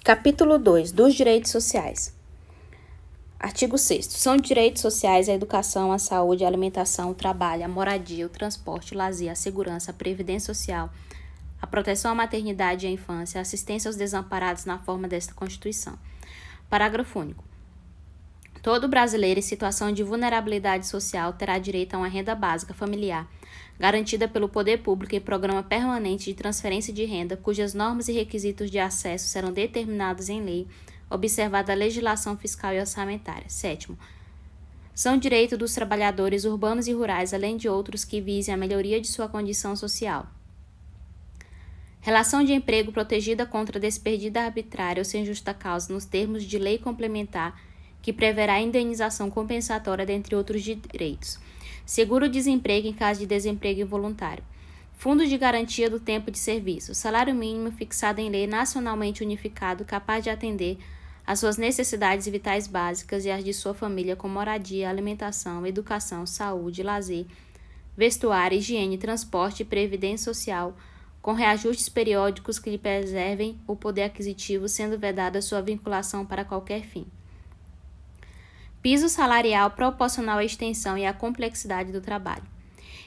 Capítulo 2. Dos direitos sociais. Artigo 6º. São direitos sociais a educação, a saúde, a alimentação, o trabalho, a moradia, o transporte, o lazer, a segurança, a previdência social, a proteção à maternidade e à infância, a assistência aos desamparados na forma desta Constituição. Parágrafo único. Todo brasileiro em situação de vulnerabilidade social terá direito a uma renda básica familiar, garantida pelo poder público em programa permanente de transferência de renda, cujas normas e requisitos de acesso serão determinados em lei, observada a legislação fiscal e orçamentária. 7º. São direito dos trabalhadores urbanos e rurais, além de outros que visem a melhoria de sua condição social. Relação de emprego protegida contra despedida arbitrária ou sem justa causa nos termos de lei complementar, que preverá indenização compensatória, dentre outros direitos. Seguro-desemprego em caso de desemprego involuntário. Fundo de garantia do tempo de serviço. Salário mínimo fixado em lei nacionalmente unificado, capaz de atender às suas necessidades vitais básicas e às de sua família, com moradia, alimentação, educação, saúde, lazer, vestuário, higiene, transporte e previdência social, com reajustes periódicos que lhe preservem o poder aquisitivo, sendo vedada sua vinculação para qualquer fim. Piso salarial proporcional à extensão e à complexidade do trabalho.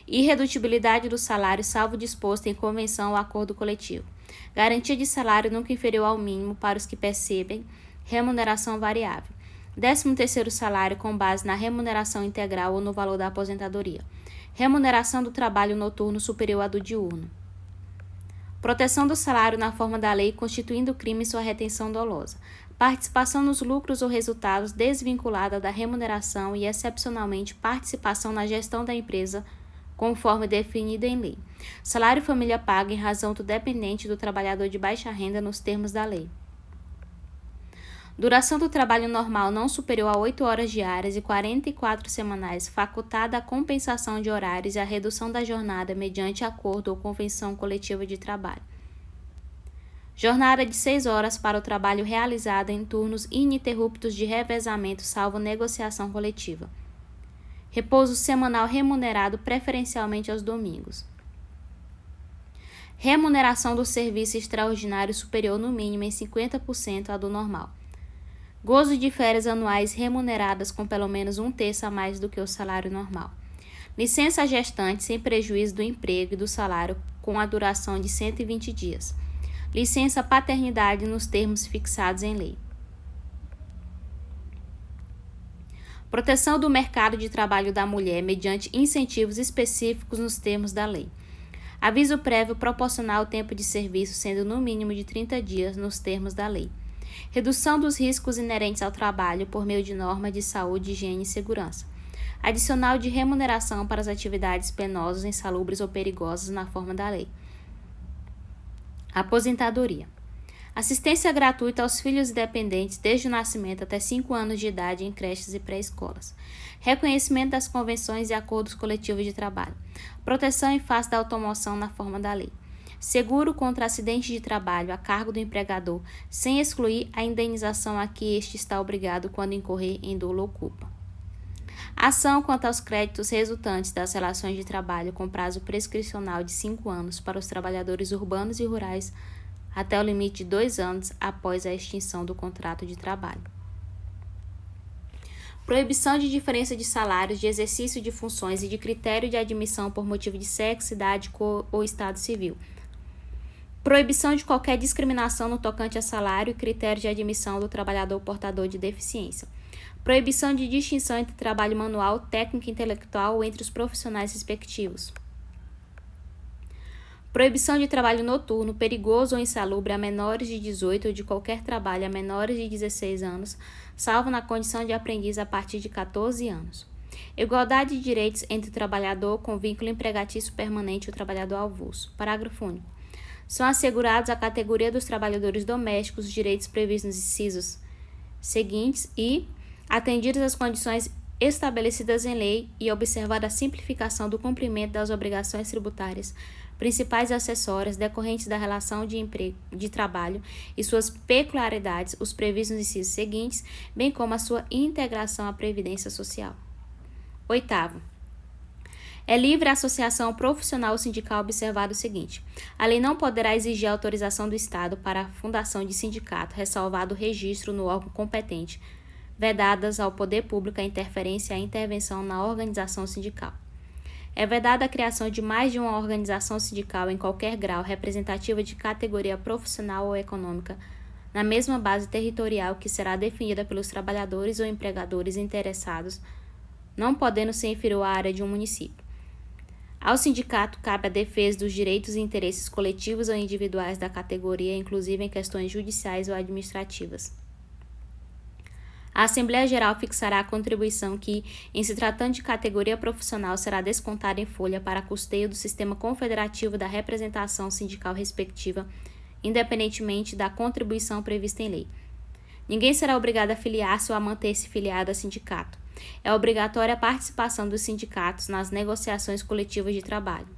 Irredutibilidade do salário, salvo disposto em convenção ou acordo coletivo. Garantia de salário nunca inferior ao mínimo para os que percebem remuneração variável. 13º salário com base na remuneração integral ou no valor da aposentadoria. Remuneração do trabalho noturno superior à do diurno. Proteção do salário na forma da lei, constituindo crime sua retenção dolosa. Participação nos lucros ou resultados desvinculada da remuneração e, excepcionalmente, participação na gestão da empresa, conforme definido em lei. Salário família paga em razão do dependente do trabalhador de baixa renda nos termos da lei. Duração do trabalho normal não superior a 8 horas diárias e 44 semanais, facultada a compensação de horários e a redução da jornada mediante acordo ou convenção coletiva de trabalho. Jornada de 6 horas para o trabalho realizado em turnos ininterruptos de revezamento, salvo negociação coletiva. Repouso semanal remunerado, preferencialmente aos domingos. Remuneração do serviço extraordinário superior no mínimo em 50% à do normal. Gozo de férias anuais remuneradas com pelo menos 1/3 a mais do que o salário normal. Licença gestante sem prejuízo do emprego e do salário com a duração de 120 dias. Licença paternidade nos termos fixados em lei. Proteção do mercado de trabalho da mulher mediante incentivos específicos nos termos da lei. Aviso prévio proporcional ao tempo de serviço, sendo no mínimo de 30 dias nos termos da lei. Redução dos riscos inerentes ao trabalho por meio de normas de saúde, higiene e segurança. Adicional de remuneração para as atividades penosas, insalubres ou perigosas na forma da lei. Aposentadoria. Assistência gratuita aos filhos dependentes desde o nascimento até 5 anos de idade em creches e pré-escolas. Reconhecimento das convenções e acordos coletivos de trabalho. Proteção em face da automoção na forma da lei. Seguro contra acidente de trabalho a cargo do empregador, sem excluir a indenização a que este está obrigado quando incorrer em dolo ou culpa. Ação quanto aos créditos resultantes das relações de trabalho com prazo prescricional de 5 anos para os trabalhadores urbanos e rurais, até o limite de 2 anos após a extinção do contrato de trabalho. Proibição de diferença de salários, de exercício de funções e de critério de admissão por motivo de sexo, idade, cor ou estado civil. Proibição de qualquer discriminação no tocante a salário e critério de admissão do trabalhador portador de deficiência. Proibição de distinção entre trabalho manual, técnico e intelectual ou entre os profissionais respectivos. Proibição de trabalho noturno, perigoso ou insalubre a menores de 18 ou de qualquer trabalho a menores de 16 anos, salvo na condição de aprendiz a partir de 14 anos. Igualdade de direitos entre o trabalhador com vínculo empregatício permanente e o trabalhador avulso. Parágrafo único. São assegurados à categoria dos trabalhadores domésticos os direitos previstos nos incisos seguintes e, atendidas as condições estabelecidas em lei e observada a simplificação do cumprimento das obrigações tributárias, principais e acessórias decorrentes da relação de trabalho e suas peculiaridades, os previstos nos incisos seguintes, bem como a sua integração à Previdência Social. 8º. É livre a associação profissional ou sindical observado o seguinte: a lei não poderá exigir autorização do Estado para a fundação de sindicato, ressalvado o registro no órgão competente, vedadas ao poder público a interferência e a intervenção na organização sindical. É vedada a criação de mais de uma organização sindical em qualquer grau representativa de categoria profissional ou econômica, na mesma base territorial que será definida pelos trabalhadores ou empregadores interessados, não podendo ser inferior à área de um município. Ao sindicato cabe a defesa dos direitos e interesses coletivos ou individuais da categoria, inclusive em questões judiciais ou administrativas. A Assembleia Geral fixará a contribuição que, em se tratando de categoria profissional, será descontada em folha para custeio do sistema confederativo da representação sindical respectiva, independentemente da contribuição prevista em lei. Ninguém será obrigado a filiar-se ou a manter-se filiado a sindicato. É obrigatória a participação dos sindicatos nas negociações coletivas de trabalho.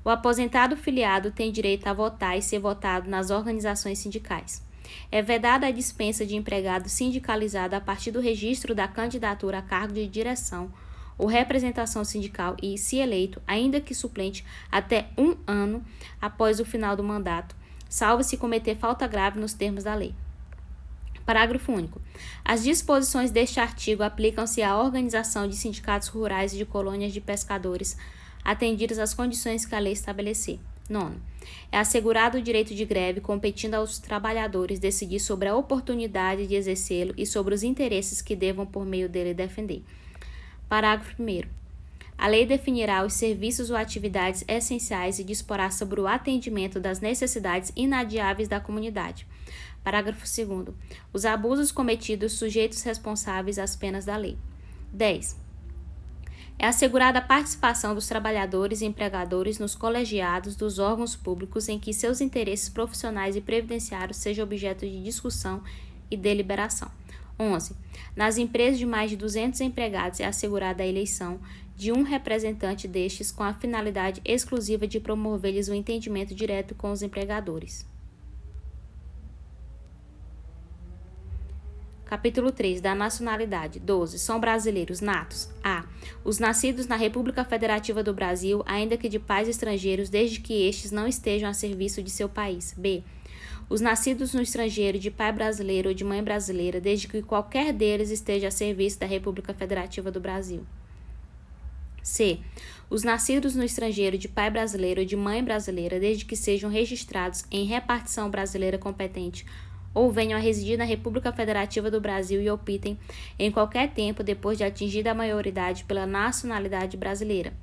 O aposentado filiado tem direito a votar e ser votado nas organizações sindicais. É vedada a dispensa de empregado sindicalizado a partir do registro da candidatura a cargo de direção ou representação sindical e, se eleito, ainda que suplente, até 1 ano após o final do mandato, salvo se cometer falta grave nos termos da lei. Parágrafo único. As disposições deste artigo aplicam-se à organização de sindicatos rurais e de colônias de pescadores, atendidas as condições que a lei estabelecer. 9. É assegurado o direito de greve, competindo aos trabalhadores decidir sobre a oportunidade de exercê-lo e sobre os interesses que devam por meio dele defender. Parágrafo 1º. A lei definirá os serviços ou atividades essenciais e disporá sobre o atendimento das necessidades inadiáveis da comunidade. Parágrafo 2º. Os abusos cometidos sujeitos responsáveis às penas da lei. 10. É assegurada a participação dos trabalhadores e empregadores nos colegiados dos órgãos públicos em que seus interesses profissionais e previdenciários sejam objeto de discussão e deliberação. 11. Nas empresas de mais de 200 empregados é assegurada a eleição de um representante destes com a finalidade exclusiva de promover-lhes o entendimento direto com os empregadores. Capítulo 3. Da nacionalidade. 12. São brasileiros natos. A. Os nascidos na República Federativa do Brasil, ainda que de pais estrangeiros, desde que estes não estejam a serviço de seu país. B. Os nascidos no estrangeiro de pai brasileiro ou de mãe brasileira, desde que qualquer deles esteja a serviço da República Federativa do Brasil. C. Os nascidos no estrangeiro de pai brasileiro ou de mãe brasileira, desde que sejam registrados em repartição brasileira competente ou venham a residir na República Federativa do Brasil e optem em qualquer tempo depois de atingida a maioridade pela nacionalidade brasileira.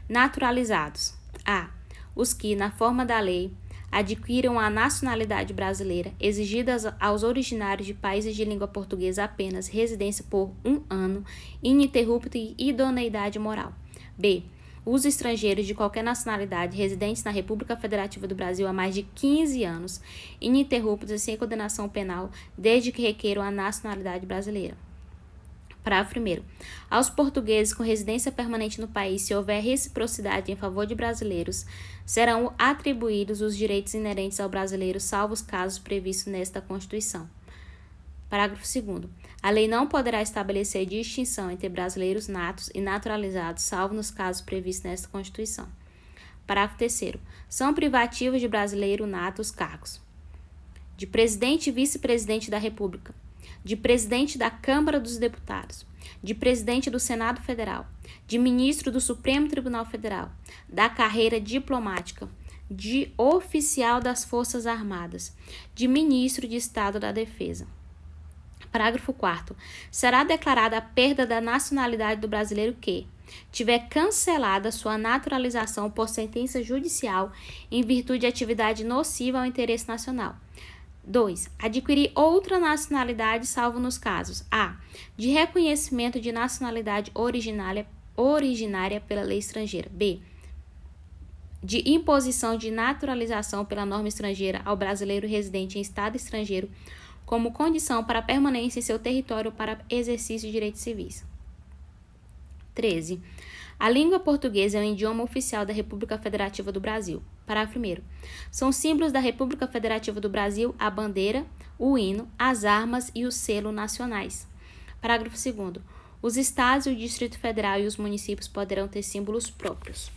Naturalizados. A. Os que, na forma da lei, adquiram a nacionalidade brasileira, exigidas aos originários de países de língua portuguesa apenas residência por 1 ano, ininterrupta e idoneidade moral. B. Os estrangeiros de qualquer nacionalidade residentes na República Federativa do Brasil há mais de 15 anos, ininterruptos e sem condenação penal, desde que requeram a nacionalidade brasileira. Parágrafo 1º. Aos portugueses com residência permanente no país, se houver reciprocidade em favor de brasileiros, serão atribuídos os direitos inerentes ao brasileiro, salvo os casos previstos nesta Constituição. Parágrafo 2º. A lei não poderá estabelecer distinção entre brasileiros natos e naturalizados, salvo nos casos previstos nesta Constituição. Parágrafo 3º. São privativos de brasileiro nato os cargos de presidente e vice-presidente da República, de presidente da Câmara dos Deputados, de presidente do Senado Federal, de ministro do Supremo Tribunal Federal, da carreira diplomática, de oficial das Forças Armadas, de ministro de Estado da Defesa. Parágrafo 4º. Será declarada a perda da nacionalidade do brasileiro que tiver cancelada sua naturalização por sentença judicial em virtude de atividade nociva ao interesse nacional. 2. Adquirir outra nacionalidade, salvo nos casos a. de reconhecimento de nacionalidade originária pela lei estrangeira. B. De imposição de naturalização pela norma estrangeira ao brasileiro residente em estado estrangeiro como condição para permanência em seu território para exercício de direitos civis. 13. A língua portuguesa é o idioma oficial da República Federativa do Brasil. Parágrafo 1º. São símbolos da República Federativa do Brasil a bandeira, o hino, as armas e o selo nacionais. Parágrafo 2º. Os estados, o Distrito Federal e os municípios poderão ter símbolos próprios.